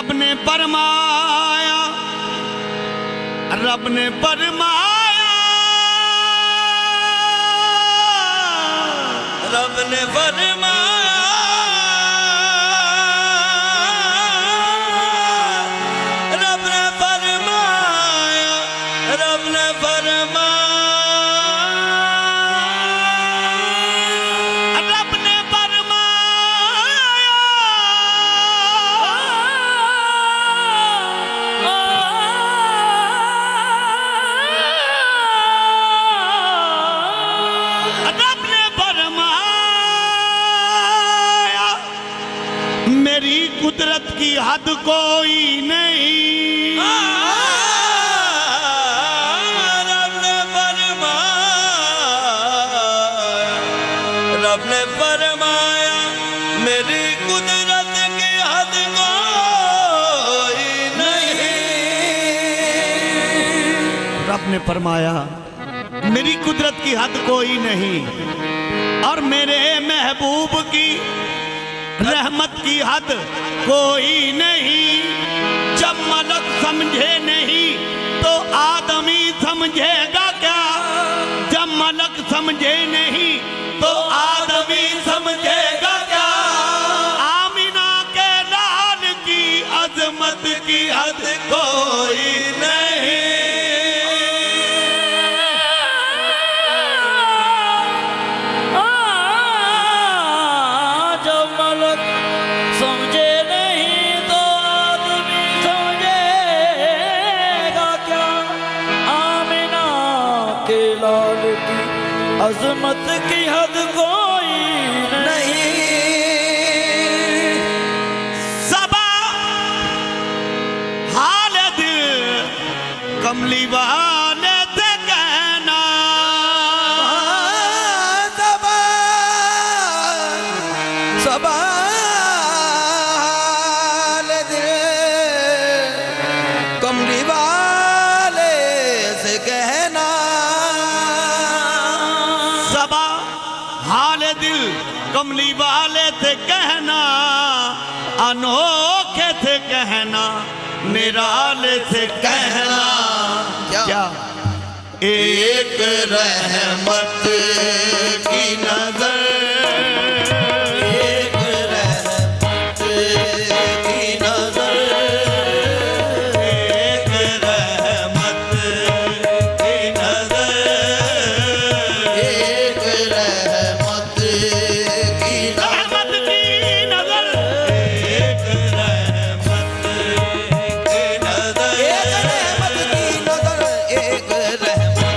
रब ने फरमाया, रब ने फरमाया, रब ने फरमाया, रब ने फरमाया, रब ने फरमाया, रब ने फरमाया, मेरी कुदरत की हद कोई नहीं। रब ने फरमाया, रब ने फरमाया, मेरी कुदरत की हद कोई नहीं। रब ने फरमाया मेरी कुदरत की हद कोई नहीं और मेरे महबूब की रहमत की हद कोई नहीं। जब मलक समझे नहीं तो आदमी समझेगा क्या? जब मलक समझे नहीं तो आदमी समझेगा क्या? आमिना के लाल की अजमत की हद कोई नहीं। अज़मत की हद कोई नहीं। सबा हाल दिल कमली वाले से कहना, सबा सबा हाल दिल कमली वाले से कहना, हाल दिल कमली वाले थे कहना, अनोखे थे कहना, निराले थे कहना। क्या एक रहमत की नजर, एक रहमत की नजर, एक रहमत की नजर, एक रहमत की रहमत की नजर, एक रहमत की नजर, एक रहमत की नजर, एक रहमत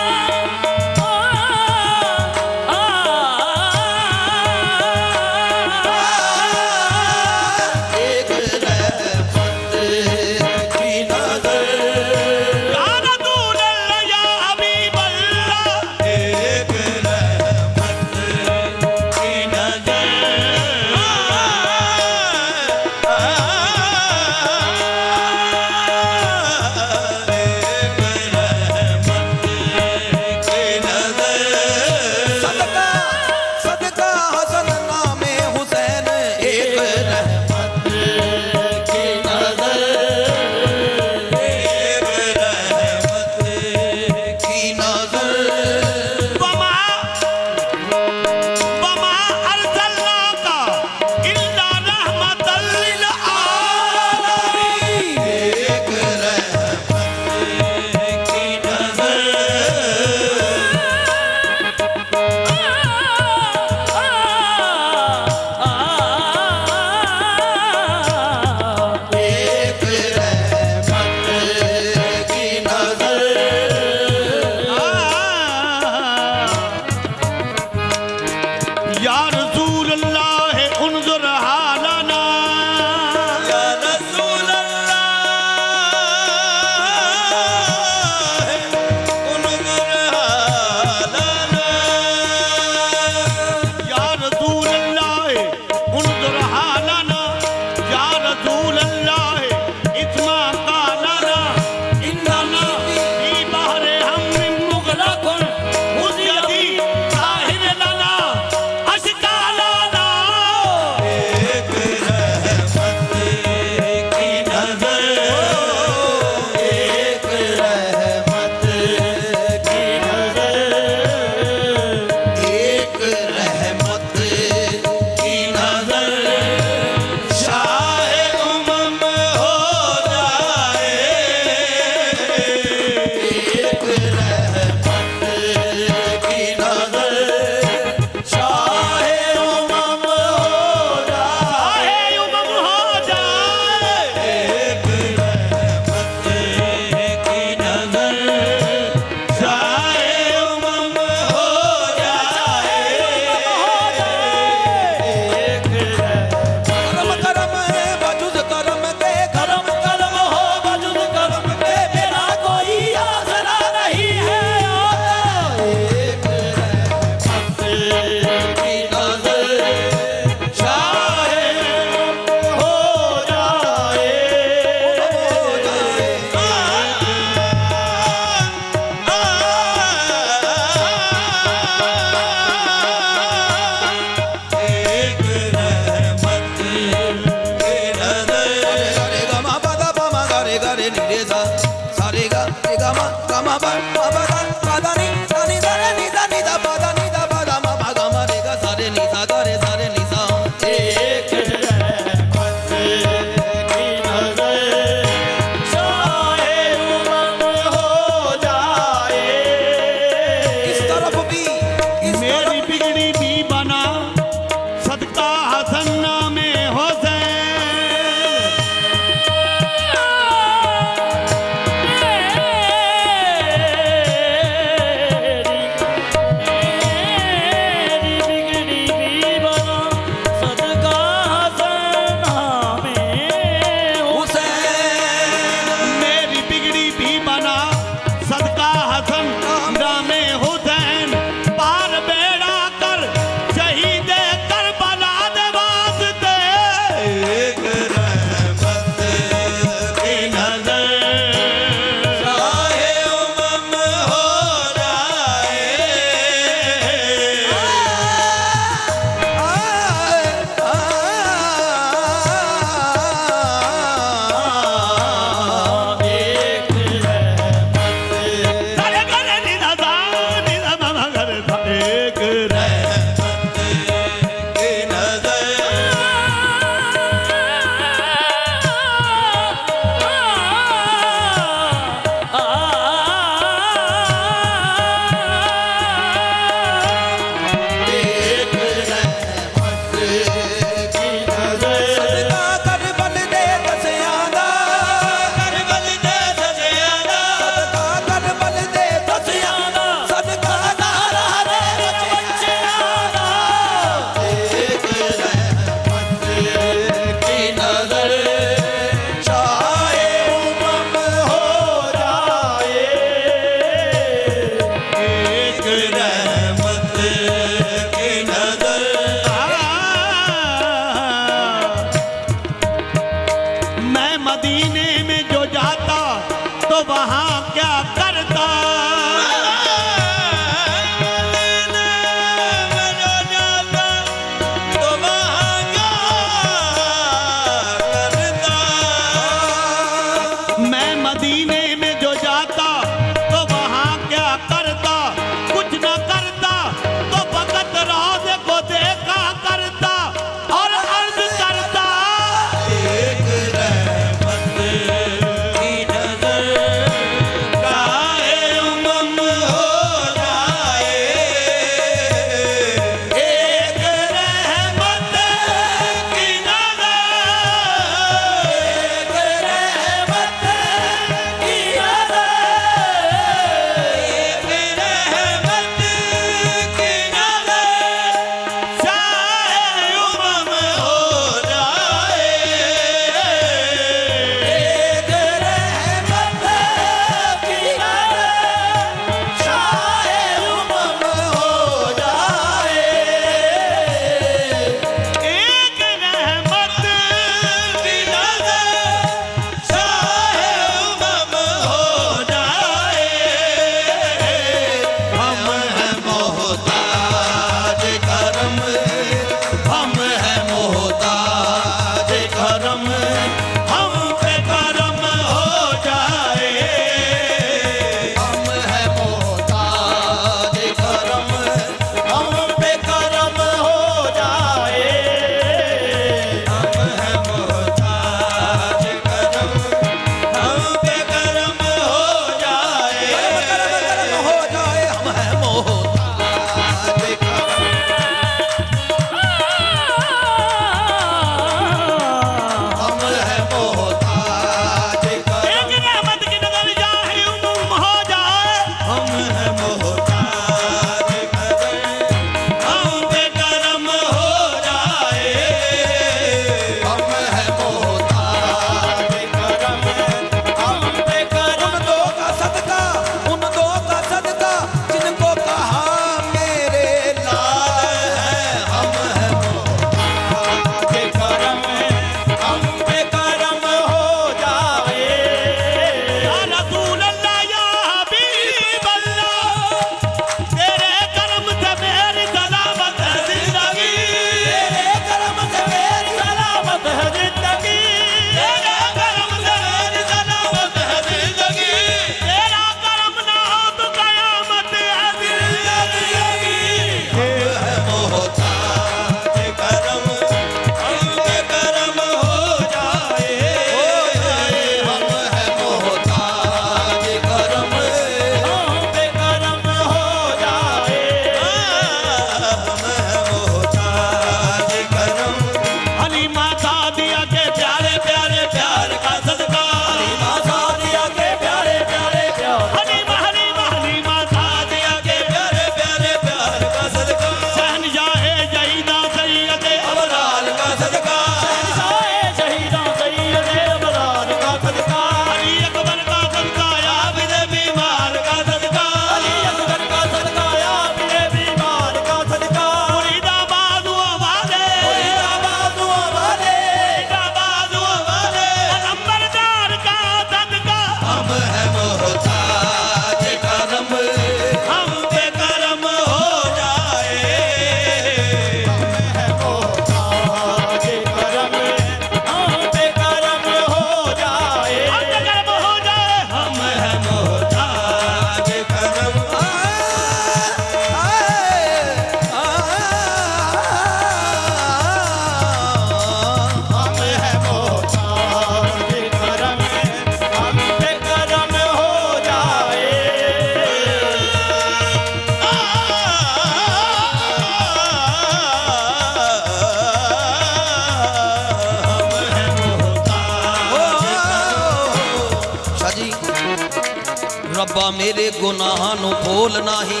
रब्बा मेरे गुनाहां नू भूल नाही,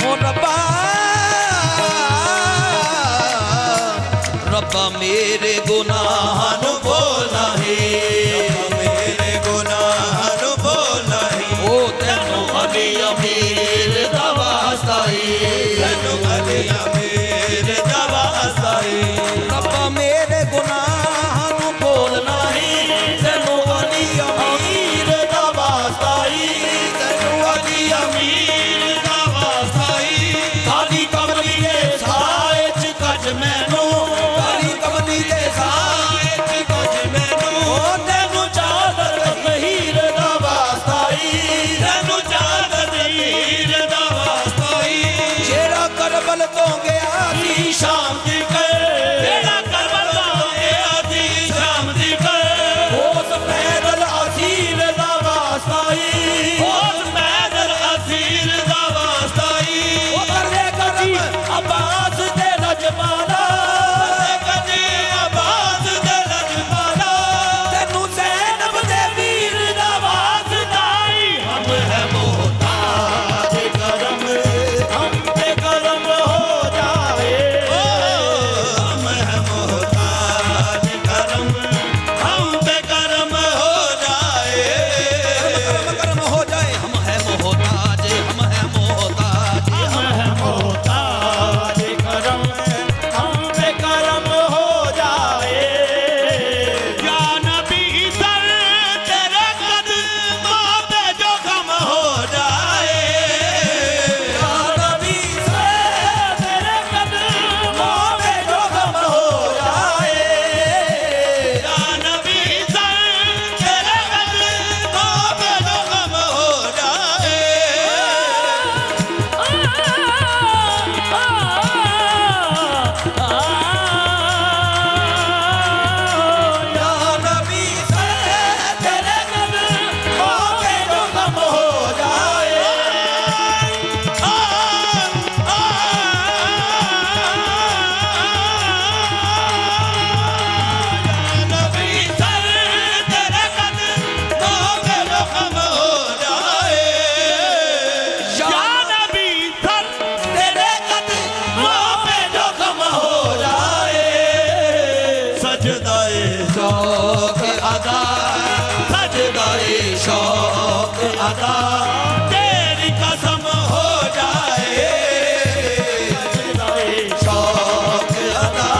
ओ रब्बा रब्बा मेरे गुनाहां नू भूल नाही, मेरे गुनाह नु भूल नहीं, ओ तेनू अली अमीर दा वास्ता ही, तेनू अली अमीर दा वास्ता ही, रब्बा मेरे गुनाहां नू भूल नाही, तेनू अली अमीर दा वास्ता ही, तेनू अली अमीर दा वास्ता ही, काली कमली दे साए च कज मैनू, काली कमली दे साए च कज मैनू, ओ तेनू चादर हीर दा वास्ता ही, तेनू चादर हीर दा वास्ता ही, जेड़ा करबल तो गया सी शाम दी तेरा करबल तो गया सी शाम दी उस पैदल असीर दा वास्ता ही, उस पैदल असीर दा वास्ता ही, ओ करदे करम अब्बास दे लजमाना, कदे अब्बास दे लजमाना, तेनू ज़ैनब दे वीर दा वास्ता ही, हम है मोहताज करम, हम पे करम हो जाए, हम है मोहताज करम, हम पे करम हो जाए, करम करम हो जाए, हम है मोहताज, हम है मोहताज, हम है मोहताज करम, हम पे करम हो जाए, या नबी सर तेरे कदमों पे जो गम हो जाए, या नबी से तेरे कदमों पे जो गम हो जाए, या नबी सर तेरे कदमों पे जो गम हो जाए, या नबी से तेरे कदमों पे जो गम हो जाए, नबी सर तेरे कदमों पे जो गम हो जाए, या नबी सर तेरे कदमों पे जो गम हो जाए, सजदाए शौक अदा, सजदाए शौक अदा, तेरी कसम हो जाए, सजदाए शौक अदा,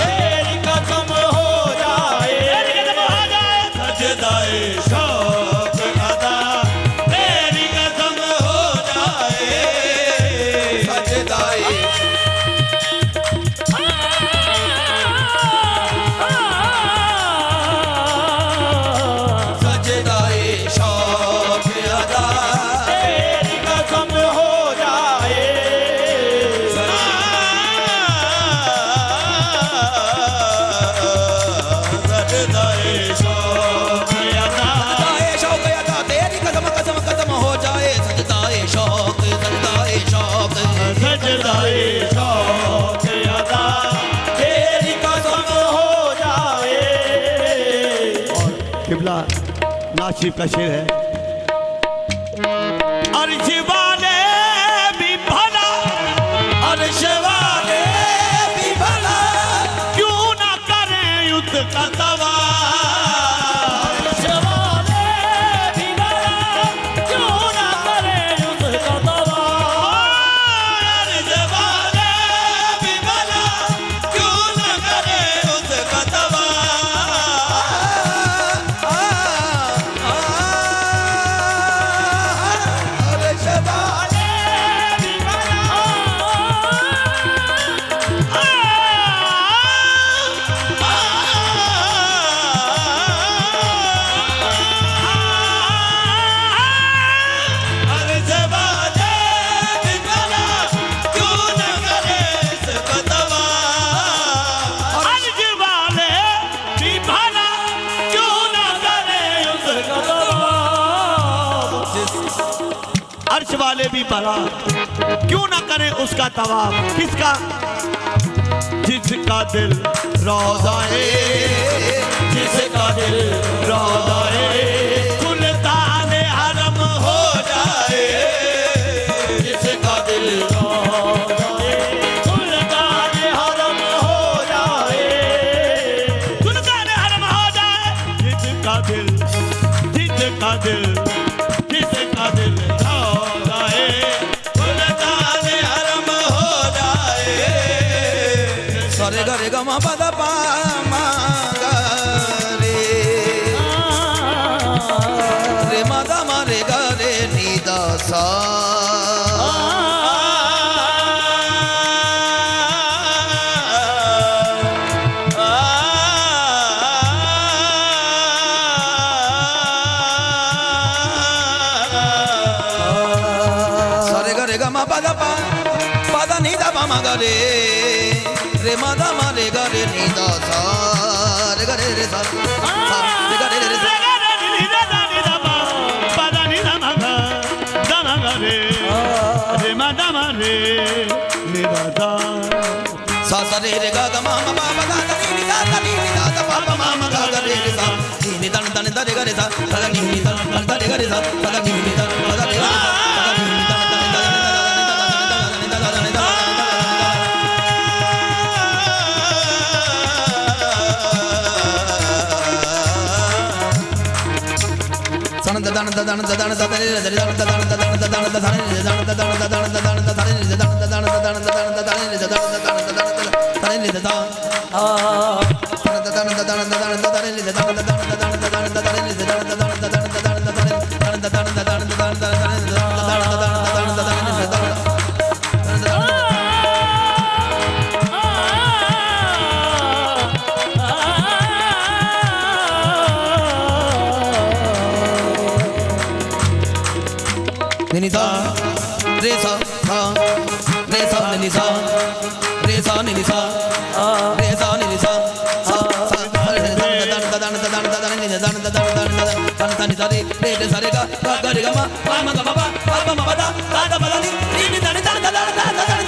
तेरी कसम हो जाए, तेरी कसम हो जाए, सजदाए शौक अदा, तेरी कसम हो जाए, सजदाए सजदाए शौक अदा, तेरी कसम हो जाए, सजदाए शौक अदा, सजदाए शौक अदा, तेरी कसम कसम कसम हो जाए, सजदाए शौक, सजदाए शौक, सजदाए शौक अदा, तेरी कसम हो जाए। किबला नाज शरीफ का शेर है। अर्श वाले भी भला, अर्श वाले भी भला, क्यों ना करें उसका तवा, अर्श वाले भी भला, क्यों ना करें उसका तवा, अर्श वाले भी भला, क्यों ना करें उसका तवा, अर्श वाले भी अर्श वाले भी भला, क्यों ना करें उसका तवा, अर्श वाले भी भला, क्यों ना करें उसका तवा, अर्श वाले भी भला, क्यों ना करें उसका तवाफ, किसका, जिसका दिल रोज़ाए, जिसका दिल रोज़ाए सुल्तान हर जिसका दिल हो जाए गुलदान हरम हो जाए सरे गरे गमा पद पा मा गा रे रे मा दा मा रे गा रे नी दा सा रे रे मा दा मा रे गा रे नी दा सा रे गा रे रे सा रे गा रे रे सा नी दा दा नी दा पा पा दा नी दा मा गा रे रे मा दा मा रे नी दा दा सा सा रे रे गा गा मा मा पा पा दा नी दा दा नी दा दा पा पा मा मा गा गा रे रे सा नी दा दा नी दा रे गा रे सा दा नी नी दा दा रे गा रे सा दा नी नी दा दा रे गा रे सा ni sa re sa sa re sa ni sa re sa ni sa re sa ni sa sa sa dan dan dan dan dan dan ni dan dan dan dan dan ni sa re re sa re ga ga re ga ma ma ga ma pa pa ma pa da da pa da ni ni dan dan dan dan dan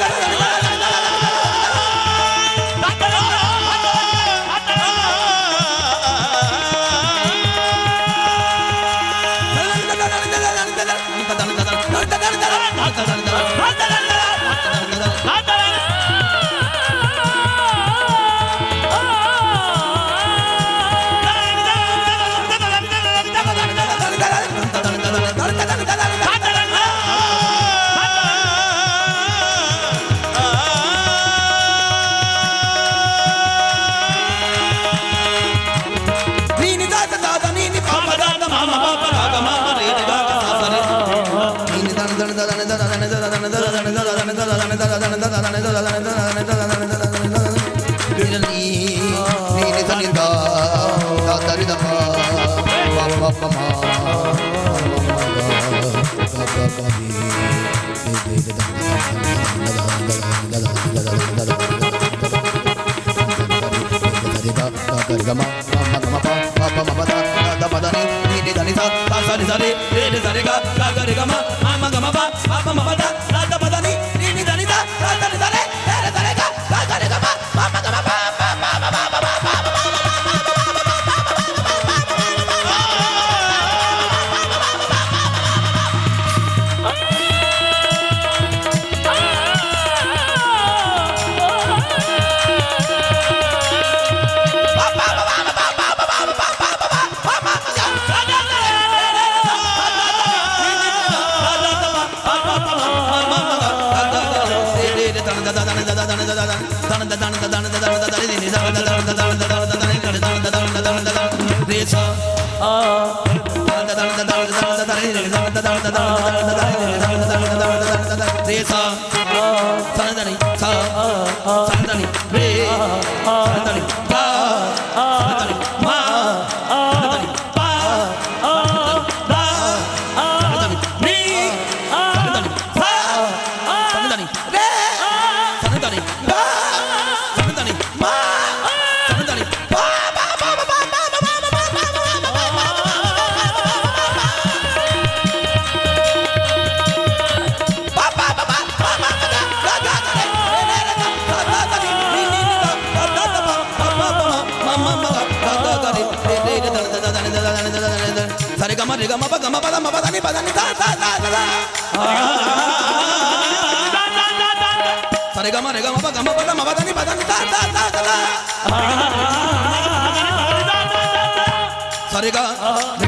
Sare ga,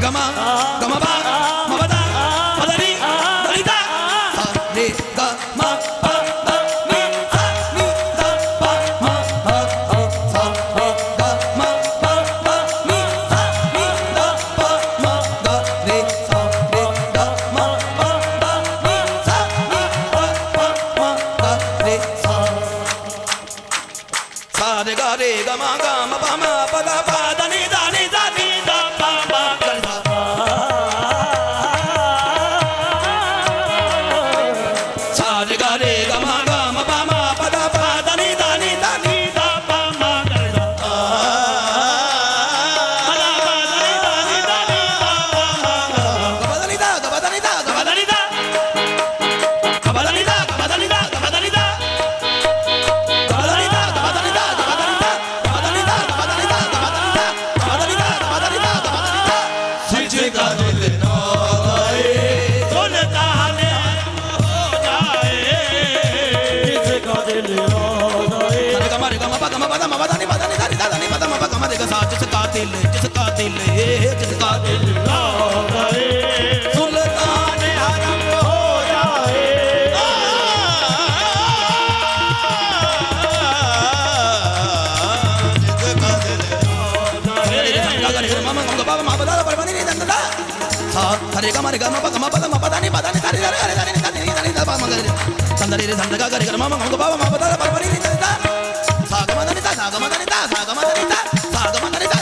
ga ma ma pa da pa da ni da ni da ni da pa ma ga da sa re ga ma pa ma pa da pa da ni da ni da ni da pa ma ga da जिसका दिल सुल्तान हरम हो जाए जिसका दिल मामा गम बाबा मा बदा परवानी नहीं दंदा सा थरे का मारे गा मा पदा मा पदा नहीं थारी रे रे रे रे दा मा गे संदरी रे संदगा करे मामा गम बाबा मा बदा परवानी नहीं दंदा सा गा मा दनी ता सा गा मा दनी ता सा गा मा दनी ता सा गा मा दनी ता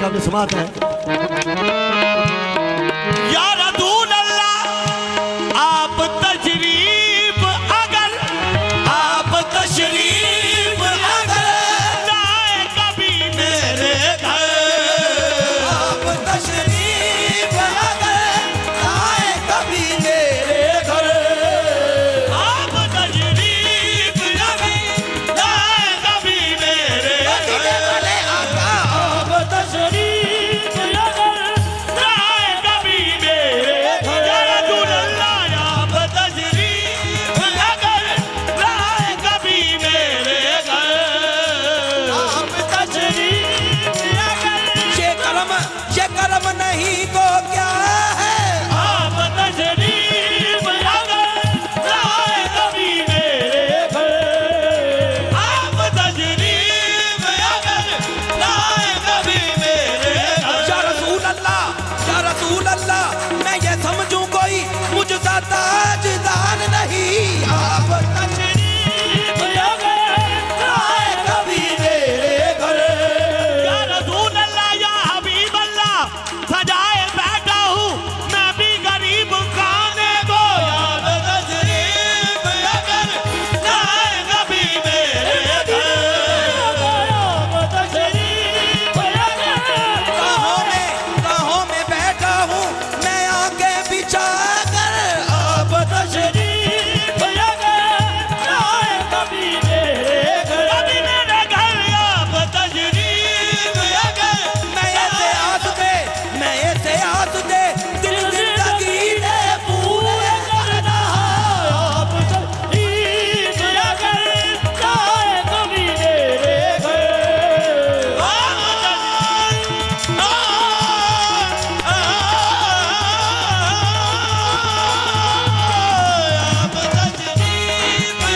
आपने समात है या रसूल अल्लाह आप तशरीफ अगर लाए कभी मेरे घर आप तशरीफ अगर लाए कभी मेरे घर आप तशरीफ अगर लाए कभी मेरे घर आप तशरीफ अगर लाए कभी मेरे घर या रसूल अल्लाह आप तशरीफ अगर लाए कभी मेरे घर आप तशरीफ अगर ये करम नहीं तो क्या है आप तशरीफ अगर लाए कभी मेरे घर आप तशरीफ अगर लाए कभी मेरे घर या रसूल अल्लाह मैं ये समझूं कोई मुझसा ताजदार नहीं आप तशरीफ अगर लाए कभी मेरे घर या रसूल अल्लाह या हबीब अल्लाह सजाए बैठा हूँ मैं भी गरीब खाने को याद तशरीफ अगर लाए कभी मेरे घर आप तशरीफ अगर राहों में बैठा हूँ मैं आगे बिछा कर आप तशरीफ अगर लाए कभी मेरे घर कभी मेरे घर आप तशरीफ अगर मैं ऐसे आस दे दिल जिंदगी ने पूरे करना आप तशरीफ अगर लाए कभी मेरे घर आप तशरीफ अगर आप तशरीफ अगर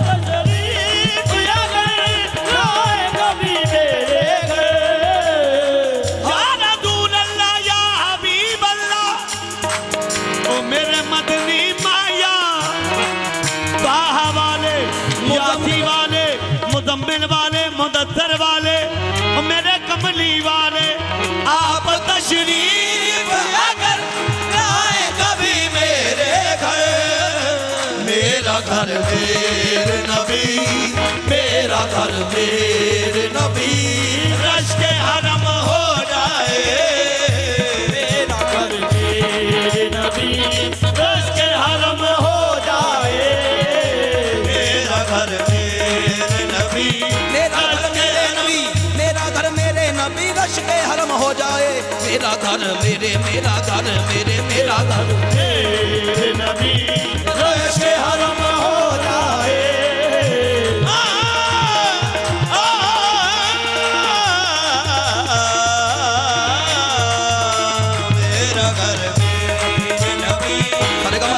तशरीफ अगर लाए कभी मेरे घर या रसूल अल्लाह या हबीब अल्लाह ओ मेरे मदनी माया बाहा वाले यासी वाले मुदम्मिल वाले मुदस्सर वाले ओ मेरे कमली वाले आप तशरीफ अगर लाए कभी मेरे घर मेरा घर मेरे नबी मेरा घर मेरे नबी रश्क हरम हो जाए मेरा घर मेरे मेरा घर मेरे मेरा घर मेरे नबी रशे हरम हो जाए मेरा घर मेरे नबी अरे गमा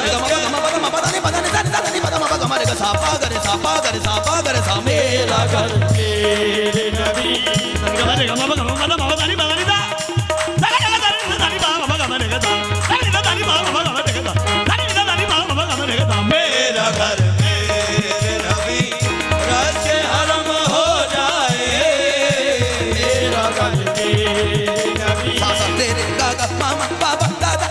सापा करे सापा करे सापा करे सा मेरा घर मेरे नबी गमरे गमरे गमरे बाबा दानी बाबा दा दानी दानी बाबा गमरे गदा दानी दानी बाबा गमरे गदा दानी दानी बाबा गमरे गदा मेरा घर मेरे नबी रशे हरम हो जाए मेरा घर मेरे नबी सासा तेरे गागा मामा बाबा दादा